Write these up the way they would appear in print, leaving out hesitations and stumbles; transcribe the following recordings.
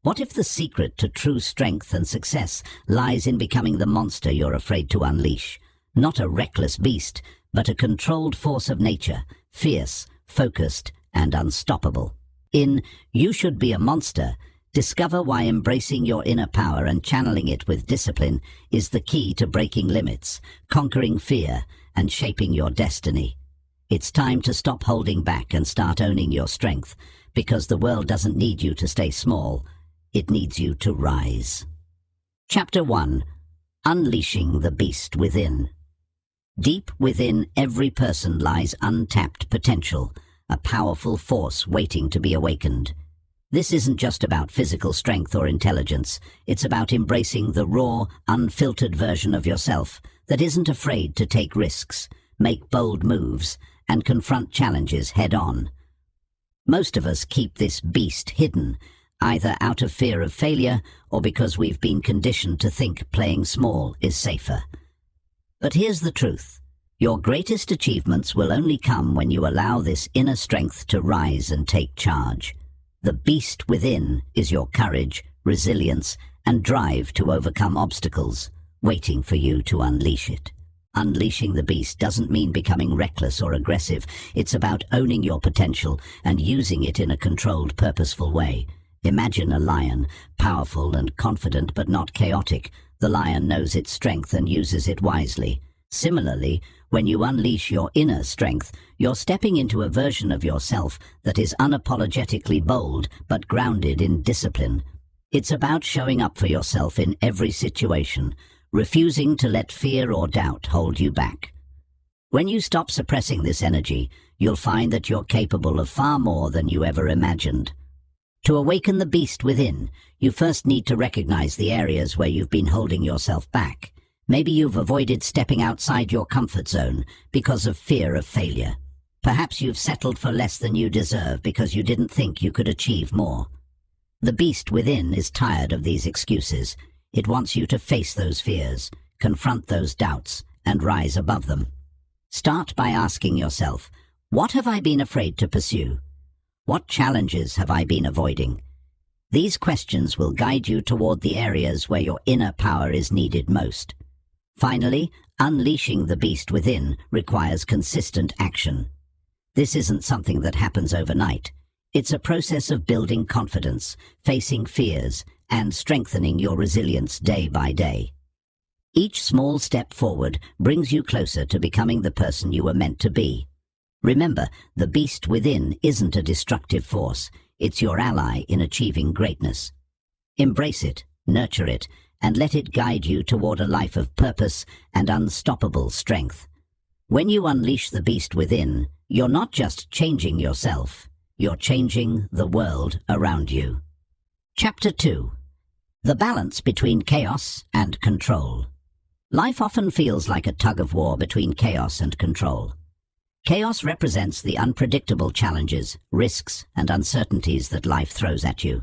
What if the secret to true strength and success lies in becoming the monster you're afraid to unleash? Not a reckless beast, but a controlled force of nature, fierce, focused, and unstoppable. In You Should Be a Monster, discover why embracing your inner power and channeling it with discipline is the key to breaking limits, conquering fear, and shaping your destiny. It's time to stop holding back and start owning your strength, because the world doesn't need you to stay small. It needs you to rise. Chapter 1. Unleashing the Beast Within. Deep within every person lies untapped potential, a powerful force waiting to be awakened. This isn't just about physical strength or intelligence. It's about embracing the raw, unfiltered version of yourself that isn't afraid to take risks, make bold moves, and confront challenges head-on. Most of us keep this beast hidden, either out of fear of failure or because we've been conditioned to think playing small is safer. But here's the truth. Your greatest achievements will only come when you allow this inner strength to rise and take charge. The beast within is your courage, resilience, and drive to overcome obstacles, waiting for you to unleash it. Unleashing the beast doesn't mean becoming reckless or aggressive. It's about owning your potential and using it in a controlled, purposeful way. Imagine a lion, powerful and confident but not chaotic. The lion knows its strength and uses it wisely. Similarly, when you unleash your inner strength, you're stepping into a version of yourself that is unapologetically bold but grounded in discipline. It's about showing up for yourself in every situation, refusing to let fear or doubt hold you back. When you stop suppressing this energy, you'll find that you're capable of far more than you ever imagined. To awaken the beast within, you first need to recognize the areas where you've been holding yourself back. Maybe you've avoided stepping outside your comfort zone because of fear of failure. Perhaps you've settled for less than you deserve because you didn't think you could achieve more. The beast within is tired of these excuses. It wants you to face those fears, confront those doubts, and rise above them. Start by asking yourself, what have I been afraid to pursue? What challenges have I been avoiding? These questions will guide you toward the areas where your inner power is needed most. Finally, unleashing the beast within requires consistent action. This isn't something that happens overnight. It's a process of building confidence, facing fears, and strengthening your resilience day by day. Each small step forward brings you closer to becoming the person you were meant to be. Remember, the beast within isn't a destructive force. It's your ally in achieving greatness. Embrace it, nurture it, and let it guide you toward a life of purpose and unstoppable strength. When you unleash the beast within, you're not just changing yourself, you're changing the world around you. Chapter 2. The Balance Between Chaos and Control. Life often feels like a tug-of-war between chaos and control. Chaos represents the unpredictable challenges, risks, and uncertainties that life throws at you.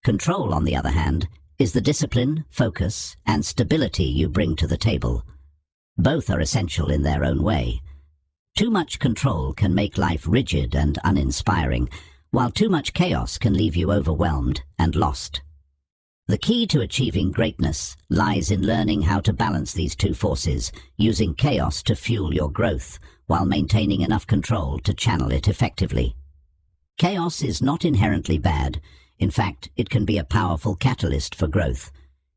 Control, on the other hand, is the discipline, focus, and stability you bring to the table. Both are essential in their own way. Too much control can make life rigid and uninspiring, while too much chaos can leave you overwhelmed and lost. The key to achieving greatness lies in learning how to balance these two forces, using chaos to fuel your growth, while maintaining enough control to channel it effectively. Chaos is not inherently bad. In fact, it can be a powerful catalyst for growth.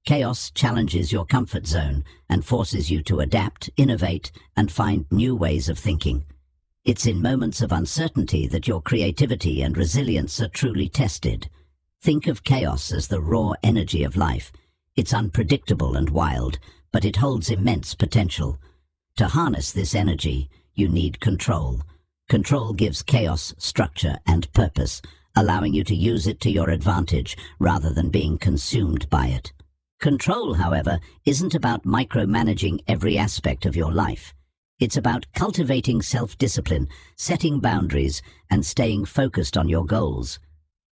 Chaos challenges your comfort zone and forces you to adapt, innovate, and find new ways of thinking. It's in moments of uncertainty that your creativity and resilience are truly tested. Think of chaos as the raw energy of life. It's unpredictable and wild, but it holds immense potential. To harness this energy, you need control. Control gives chaos structure and purpose, allowing you to use it to your advantage rather than being consumed by it. Control, however, isn't about micromanaging every aspect of your life. It's about cultivating self-discipline, setting boundaries, and staying focused on your goals.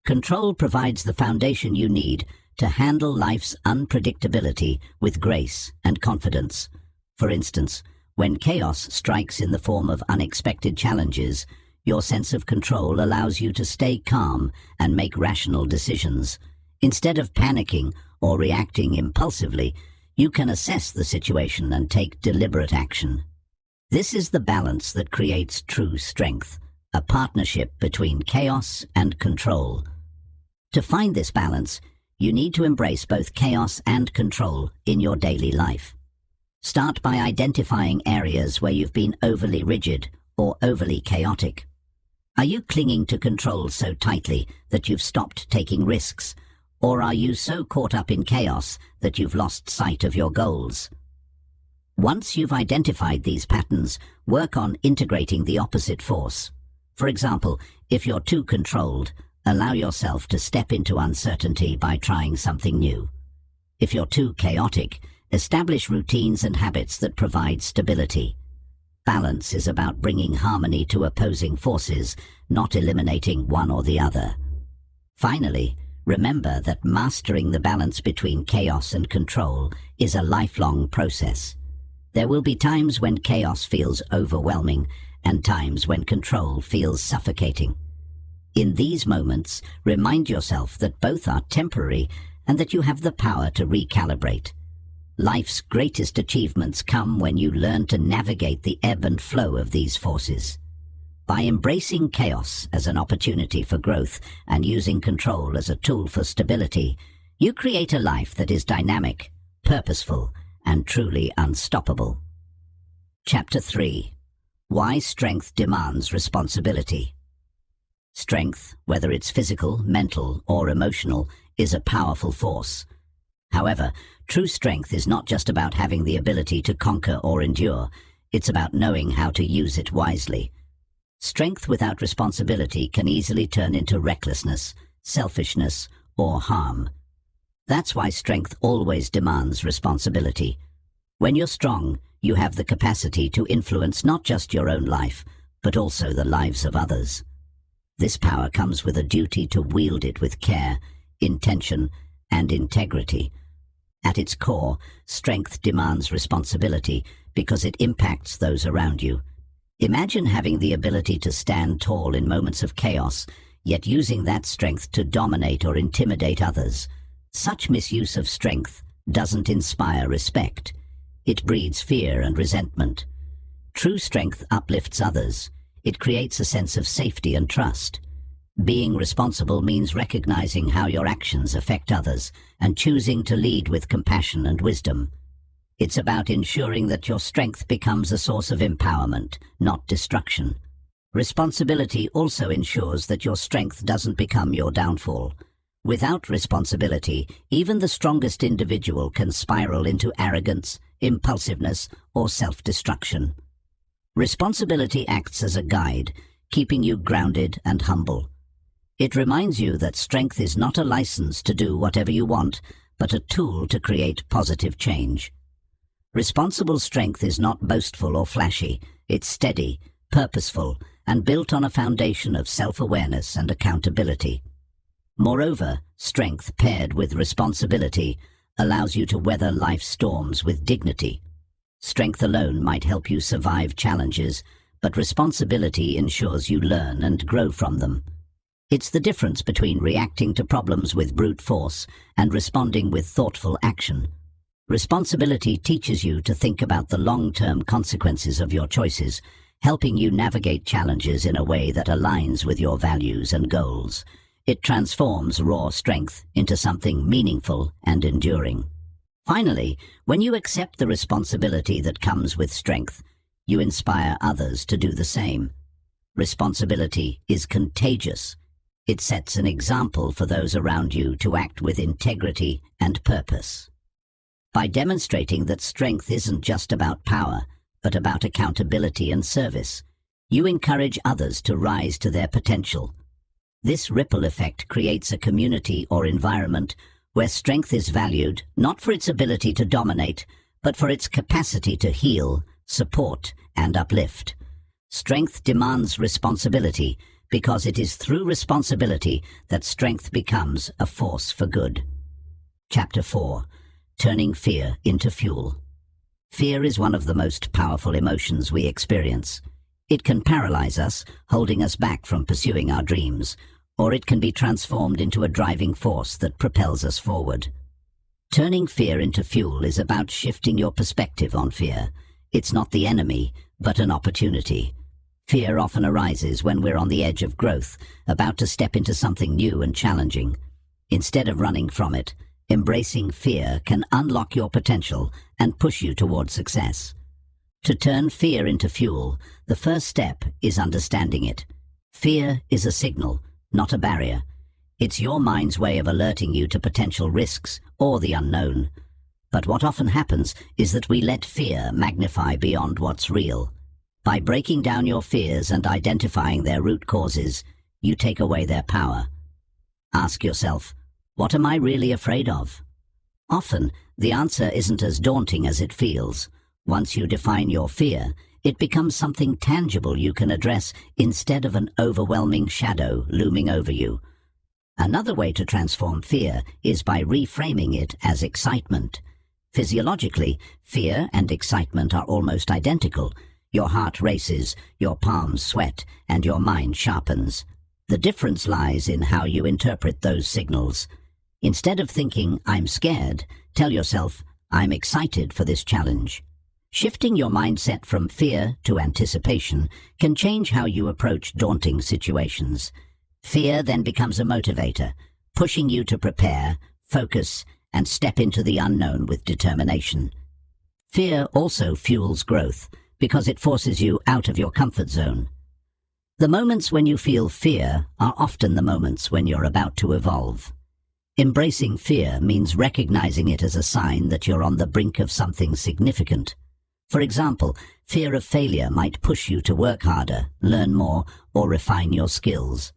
Control provides the foundation you need to handle life's unpredictability with grace and confidence. For instance, when chaos strikes in the form of unexpected challenges, your sense of control allows you to stay calm and make rational decisions. Instead of panicking or reacting impulsively, you can assess the situation and take deliberate action. This is the balance that creates true strength, a partnership between chaos and control. To find this balance, you need to embrace both chaos and control in your daily life. Start by identifying areas where you've been overly rigid or overly chaotic. Are you clinging to control so tightly that you've stopped taking risks, or are you so caught up in chaos that you've lost sight of your goals? Once you've identified these patterns, work on integrating the opposite force. For example, if you're too controlled, allow yourself to step into uncertainty by trying something new. If you're too chaotic, establish routines and habits that provide stability. Balance is about bringing harmony to opposing forces, not eliminating one or the other. Finally, remember that mastering the balance between chaos and control is a lifelong process. There will be times when chaos feels overwhelming and times when control feels suffocating. In these moments, remind yourself that both are temporary and that you have the power to recalibrate. Life's greatest achievements come when you learn to navigate the ebb and flow of these forces. By embracing chaos as an opportunity for growth and using control as a tool for stability, you create a life that is dynamic, purposeful, and truly unstoppable. Chapter 3. Why Strength Demands Responsibility. Strength, whether it's physical, mental, or emotional, is a powerful force. However, true strength is not just about having the ability to conquer or endure, it's about knowing how to use it wisely. Strength without responsibility can easily turn into recklessness, selfishness, or harm. That's why strength always demands responsibility. When you're strong, you have the capacity to influence not just your own life, but also the lives of others. This power comes with a duty to wield it with care, intention, and integrity. At its core, strength demands responsibility because it impacts those around you. Imagine having the ability to stand tall in moments of chaos, yet using that strength to dominate or intimidate others. Such misuse of strength doesn't inspire respect. It breeds fear and resentment. True strength uplifts others. It creates a sense of safety and trust. Being responsible means recognizing how your actions affect others and choosing to lead with compassion and wisdom. It's about ensuring that your strength becomes a source of empowerment, not destruction. Responsibility also ensures that your strength doesn't become your downfall. Without responsibility, even the strongest individual can spiral into arrogance, impulsiveness, or self-destruction. Responsibility acts as a guide, keeping you grounded and humble. It reminds you that strength is not a license to do whatever you want, but a tool to create positive change. Responsible strength is not boastful or flashy. It's steady, purposeful, and built on a foundation of self-awareness and accountability. Moreover, strength paired with responsibility allows you to weather life's storms with dignity. Strength alone might help you survive challenges, but responsibility ensures you learn and grow from them. It's the difference between reacting to problems with brute force and responding with thoughtful action. Responsibility teaches you to think about the long-term consequences of your choices, helping you navigate challenges in a way that aligns with your values and goals. It transforms raw strength into something meaningful and enduring. Finally, when you accept the responsibility that comes with strength, you inspire others to do the same. Responsibility is contagious. It sets an example for those around you to act with integrity and purpose. By demonstrating that strength isn't just about power, but about accountability and service, you encourage others to rise to their potential. This ripple effect creates a community or environment where strength is valued not for its ability to dominate, but for its capacity to heal, support, and uplift. Strength demands responsibility because it is through responsibility that strength becomes a force for good. Chapter 4. Turning Fear into Fuel. Fear is one of the most powerful emotions we experience. It can paralyze us, holding us back from pursuing our dreams, or it can be transformed into a driving force that propels us forward. Turning fear into fuel is about shifting your perspective on fear. It's not the enemy, but an opportunity. Fear often arises when we're on the edge of growth, about to step into something new and challenging. Instead of running from it, embracing fear can unlock your potential and push you towards success. To turn fear into fuel, the first step is understanding it. Fear is a signal, not a barrier. It's your mind's way of alerting you to potential risks or the unknown. But what often happens is that we let fear magnify beyond what's real. By breaking down your fears and identifying their root causes, you take away their power. Ask yourself, what am I really afraid of? Often, the answer isn't as daunting as it feels. Once you define your fear, it becomes something tangible you can address instead of an overwhelming shadow looming over you. Another way to transform fear is by reframing it as excitement. Physiologically, fear and excitement are almost identical. Your heart races, your palms sweat, and your mind sharpens. The difference lies in how you interpret those signals. Instead of thinking, I'm scared, tell yourself, I'm excited for this challenge. Shifting your mindset from fear to anticipation can change how you approach daunting situations. Fear then becomes a motivator, pushing you to prepare, focus, and step into the unknown with determination. Fear also fuels growth, because it forces you out of your comfort zone. The moments when you feel fear are often the moments when you're about to evolve. Embracing fear means recognizing it as a sign that you're on the brink of something significant. For example, fear of failure might push you to work harder, learn more, or refine your skills.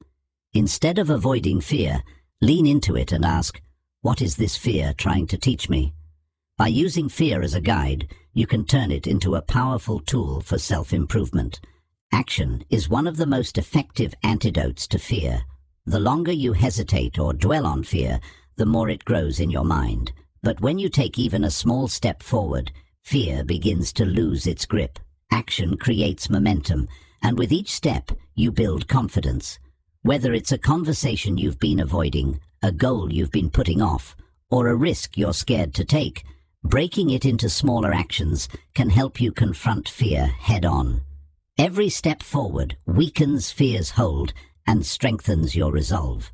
Instead of avoiding fear, lean into it and ask, what is this fear trying to teach me? By using fear as a guide, you can turn it into a powerful tool for self-improvement. Action is one of the most effective antidotes to fear. The longer you hesitate or dwell on fear, the more it grows in your mind. But when you take even a small step forward, fear begins to lose its grip. Action creates momentum, and with each step, you build confidence. Whether it's a conversation you've been avoiding, a goal you've been putting off, or a risk you're scared to take, breaking it into smaller actions can help you confront fear head-on. Every step forward weakens fear's hold and strengthens your resolve.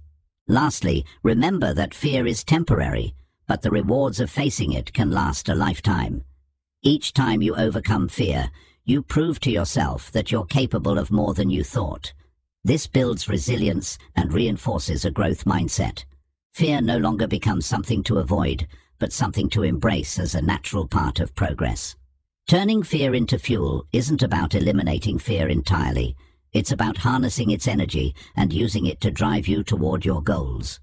Lastly, remember that fear is temporary, but the rewards of facing it can last a lifetime. Each time you overcome fear, you prove to yourself that you're capable of more than you thought. This builds resilience and reinforces a growth mindset. Fear no longer becomes something to avoid, but something to embrace as a natural part of progress. Turning fear into fuel isn't about eliminating fear entirely. It's about harnessing its energy and using it to drive you toward your goals.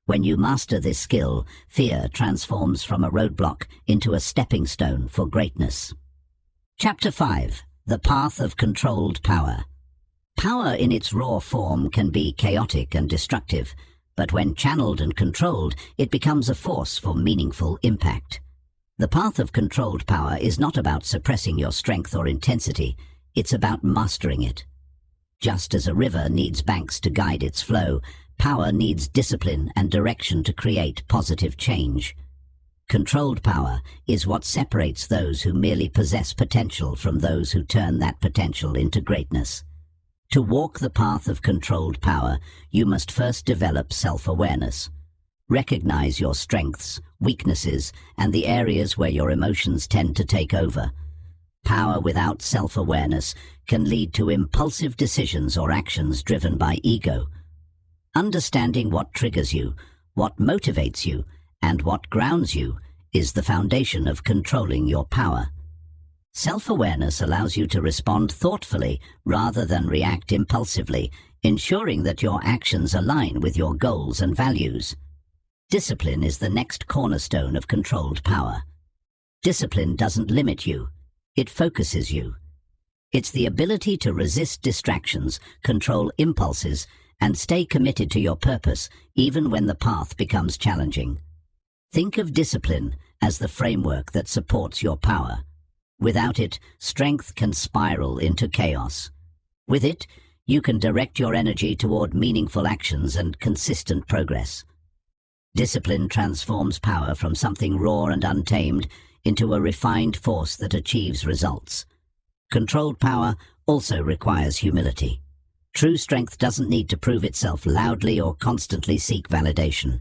When you master this skill, fear transforms from a roadblock into a stepping stone for greatness. Chapter 5. The Path of Controlled Power. Power in its raw form can be chaotic and destructive, but when channeled and controlled, it becomes a force for meaningful impact. The path of controlled power is not about suppressing your strength or intensity, it's about mastering it. Just as a river needs banks to guide its flow, power needs discipline and direction to create positive change. Controlled power is what separates those who merely possess potential from those who turn that potential into greatness. To walk the path of controlled power, you must first develop self-awareness. Recognize your strengths, weaknesses, and the areas where your emotions tend to take over. Power without self-awareness can lead to impulsive decisions or actions driven by ego. Understanding what triggers you, what motivates you, and what grounds you is the foundation of controlling your power. Self-awareness allows you to respond thoughtfully rather than react impulsively, ensuring that your actions align with your goals and values. Discipline is the next cornerstone of controlled power. Discipline doesn't limit you, it focuses you. It's the ability to resist distractions, control impulses, and stay committed to your purpose even when the path becomes challenging. Think of discipline as the framework that supports your power. Without it, strength can spiral into chaos. With it, You can direct your energy toward meaningful actions and consistent progress. Discipline transforms power from something raw and untamed into a refined force that achieves results. Controlled power also requires humility. True strength doesn't need to prove itself loudly or constantly seek validation.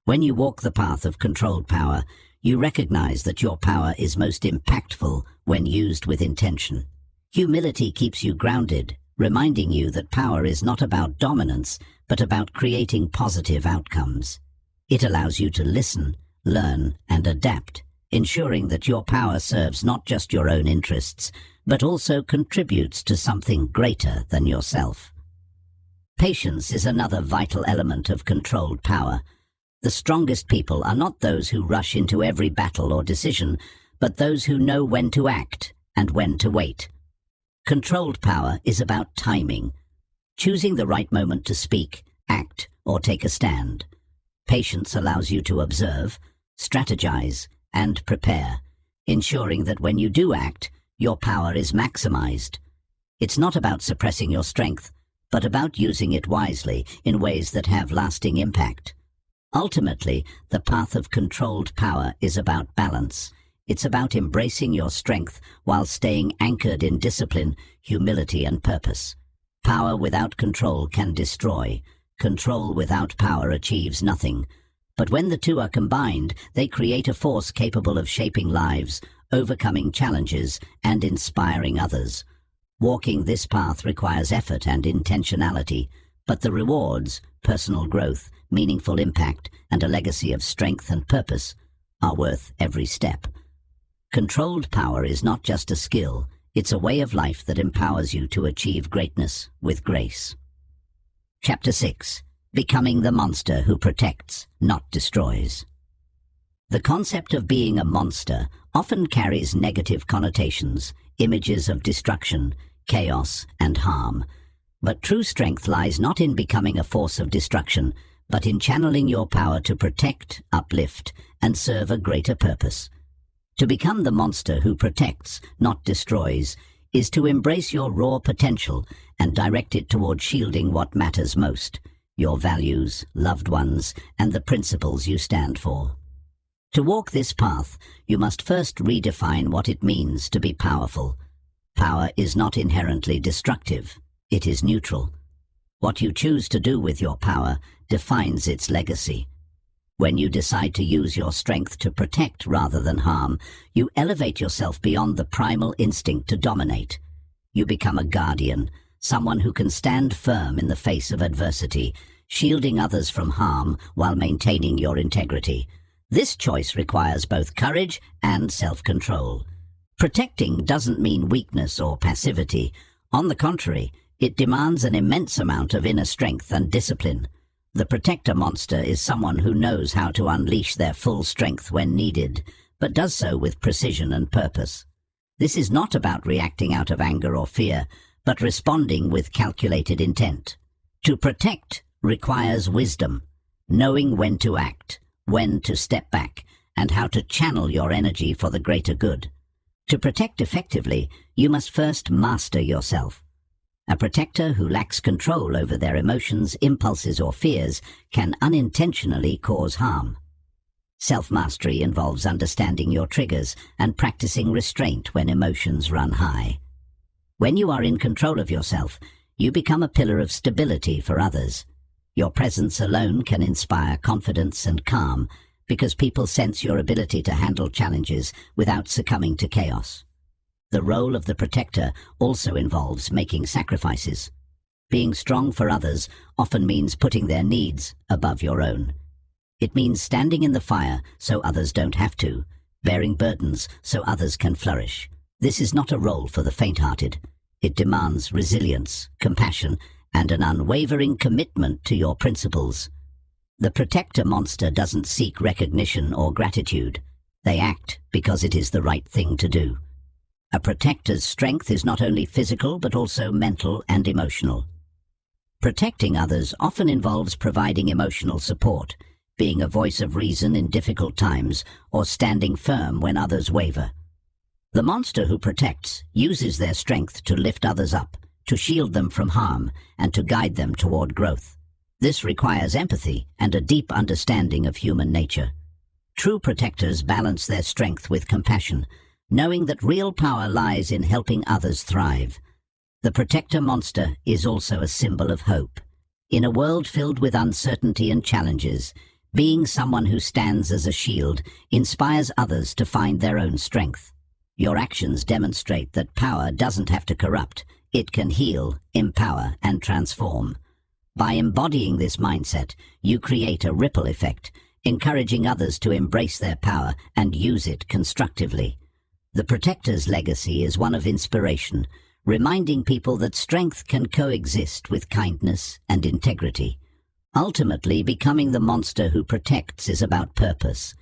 When you walk the path of controlled power, you recognize that your power is most impactful when used with intention. Humility keeps you grounded, reminding you that power is not about dominance, but about creating positive outcomes. It allows you to listen, learn, and adapt, ensuring that your power serves not just your own interests, but also contributes to something greater than yourself. Patience is another vital element of controlled power. The strongest people are not those who rush into every battle or decision, but those who know when to act and when to wait. Controlled power is about timing, choosing the right moment to speak, act, or take a stand. Patience allows you to observe, strategize, and prepare, ensuring that when you do act, your power is maximized. It's not about suppressing your strength, but about using it wisely in ways that have lasting impact. Ultimately, the path of controlled power is about balance. It's about embracing your strength while staying anchored in discipline, humility, and purpose. Power without control can destroy. Control without power achieves nothing. But when the two are combined, they create a force capable of shaping lives, overcoming challenges, and inspiring others. Walking this path requires effort and intentionality, but the rewards, personal growth, meaningful impact, and a legacy of strength and purpose are worth every step. Controlled power is not just a skill, it's a way of life that empowers you to achieve greatness with grace. Chapter 6. Becoming the monster who protects, not destroys. The concept of being a monster often carries negative connotations, images of destruction, chaos, and harm. But true strength lies not in becoming a force of destruction, but in channeling your power to protect, uplift, and serve a greater purpose. To become the monster who protects, not destroys, is to embrace your raw potential and direct it toward shielding what matters most, your values, loved ones, and the principles you stand for. To walk this path, you must first redefine what it means to be powerful. Power is not inherently destructive, it is neutral. What you choose to do with your power defines its legacy. When you decide to use your strength to protect rather than harm, you elevate yourself beyond the primal instinct to dominate. You become a guardian, someone who can stand firm in the face of adversity, shielding others from harm while maintaining your integrity. This choice requires both courage and self-control. Protecting doesn't mean weakness or passivity. On the contrary, it demands an immense amount of inner strength and discipline. The protector monster is someone who knows how to unleash their full strength when needed, but does so with precision and purpose. This is not about reacting out of anger or fear, but responding with calculated intent. To protect requires wisdom, knowing when to act, when to step back, and how to channel your energy for the greater good. To protect effectively, you must first master yourself. A protector who lacks control over their emotions, impulses, or fears can unintentionally cause harm. Self-mastery involves understanding your triggers and practicing restraint when emotions run high. When you are in control of yourself, you become a pillar of stability for others. Your presence alone can inspire confidence and calm because people sense your ability to handle challenges without succumbing to chaos. The role of the protector also involves making sacrifices. Being strong for others often means putting their needs above your own. It means standing in the fire so others don't have to, bearing burdens so others can flourish. This is not a role for the faint-hearted. It demands resilience, compassion, and an unwavering commitment to your principles. The protector monster doesn't seek recognition or gratitude. They act because it is the right thing to do. A protector's strength is not only physical but also mental and emotional. Protecting others often involves providing emotional support, being a voice of reason in difficult times, or standing firm when others waver. The monster who protects uses their strength to lift others up, to shield them from harm, and to guide them toward growth. This requires empathy and a deep understanding of human nature. True protectors balance their strength with compassion, knowing that real power lies in helping others thrive. The protector monster is also a symbol of hope. In a world filled with uncertainty and challenges, being someone who stands as a shield inspires others to find their own strength. Your actions demonstrate that power doesn't have to corrupt. It can heal, empower, and transform. By embodying this mindset, you create a ripple effect, encouraging others to embrace their power and use it constructively. The protector's legacy is one of inspiration, reminding people that strength can coexist with kindness and integrity. Ultimately, becoming the monster who protects is about purpose.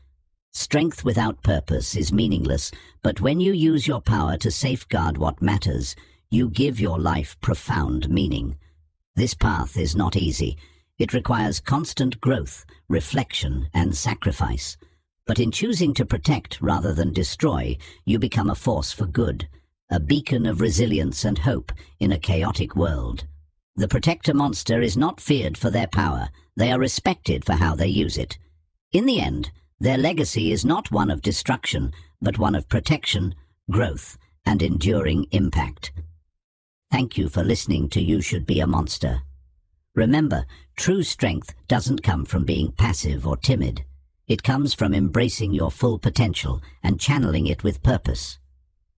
Strength without purpose is meaningless, but when you use your power to safeguard what matters, you give your life profound meaning. This path is not easy. It requires constant growth, reflection, and sacrifice. But in choosing to protect rather than destroy, you become a force for good, a beacon of resilience and hope in a chaotic world. The protector monster is not feared for their power. They are respected for how they use it. In the end, their legacy is not one of destruction, but one of protection, growth, and enduring impact. Thank you for listening to You Should Be a Monster. Remember, true strength doesn't come from being passive or timid. It comes from embracing your full potential and channeling it with purpose.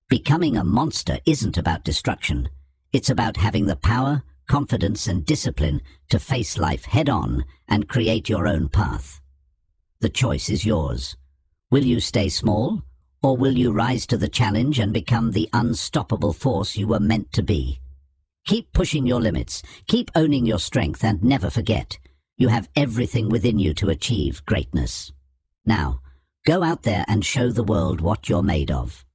Becoming a monster isn't about destruction. It's about having the power, confidence, and discipline to face life head-on and create your own path. The choice is yours. Will you stay small, or will you rise to the challenge and become the unstoppable force you were meant to be? Keep pushing your limits, keep owning your strength, and never forget, you have everything within you to achieve greatness. Now, go out there and show the world what you're made of.